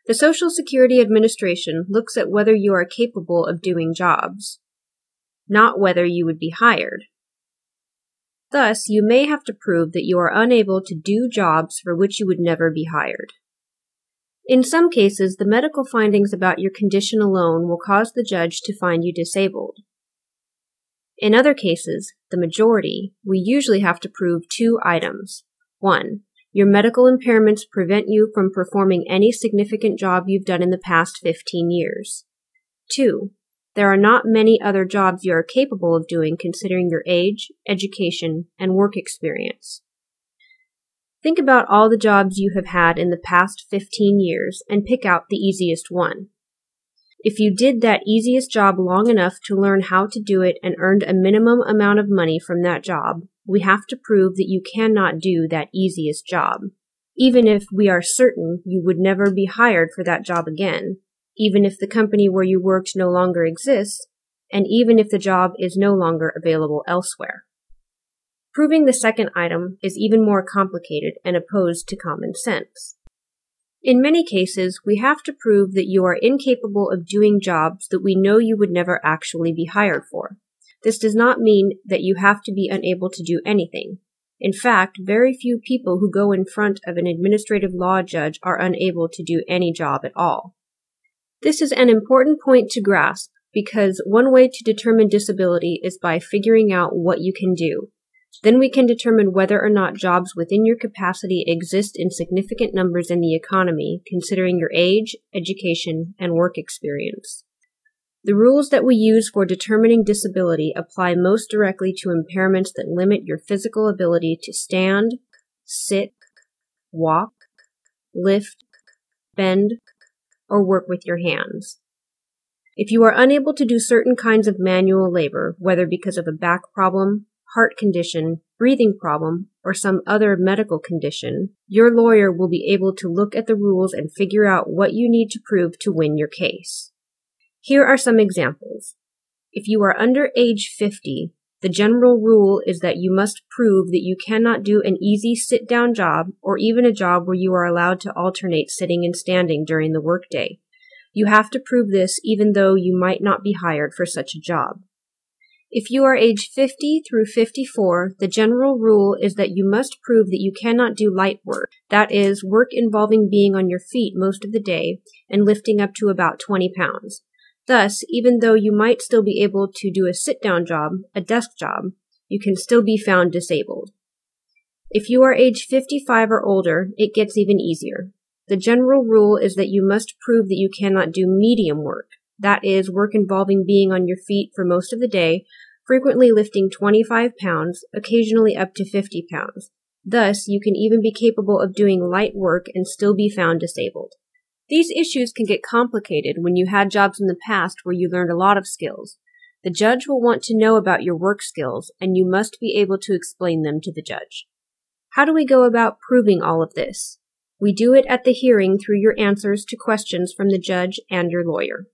The Social Security Administration looks at whether you are capable of doing jobs, not whether you would be hired. Thus, you may have to prove that you are unable to do jobs for which you would never be hired. In some cases, the medical findings about your condition alone will cause the judge to find you disabled. In other cases, the majority, we usually have to prove two items. 1. Your medical impairments prevent you from performing any significant job you've done in the past 15 years. 2. There are not many other jobs you are capable of doing considering your age, education, and work experience. Think about all the jobs you have had in the past 15 years and pick out the easiest one. If you did that easiest job long enough to learn how to do it and earned a minimum amount of money from that job, we have to prove that you cannot do that easiest job, even if we are certain you would never be hired for that job again, even if the company where you worked no longer exists, and even if the job is no longer available elsewhere. Proving the second item is even more complicated and opposed to common sense. In many cases, we have to prove that you are incapable of doing jobs that we know you would never actually be hired for. This does not mean that you have to be unable to do anything. In fact, very few people who go in front of an administrative law judge are unable to do any job at all. This is an important point to grasp because one way to determine disability is by figuring out what you can do. Then we can determine whether or not jobs within your capacity exist in significant numbers in the economy, considering your age, education, and work experience. The rules that we use for determining disability apply most directly to impairments that limit your physical ability to stand, sit, walk, lift, bend, or work with your hands. If you are unable to do certain kinds of manual labor, whether because of a back problem, heart condition, breathing problem, or some other medical condition, your lawyer will be able to look at the rules and figure out what you need to prove to win your case. Here are some examples. If you are under age 50, the general rule is that you must prove that you cannot do an easy sit-down job or even a job where you are allowed to alternate sitting and standing during the workday. You have to prove this even though you might not be hired for such a job. If you are age 50 through 54, the general rule is that you must prove that you cannot do light work, that is, work involving being on your feet most of the day and lifting up to about 20 pounds. Thus, even though you might still be able to do a sit-down job, a desk job, you can still be found disabled. If you are age 55 or older, it gets even easier. The general rule is that you must prove that you cannot do medium work, that is, work involving being on your feet for most of the day, frequently lifting 25 pounds, occasionally up to 50 pounds. Thus, you can even be capable of doing light work and still be found disabled. These issues can get complicated when you had jobs in the past where you learned a lot of skills. The judge will want to know about your work skills, and you must be able to explain them to the judge. How do we go about proving all of this? We do it at the hearing through your answers to questions from the judge and your lawyer.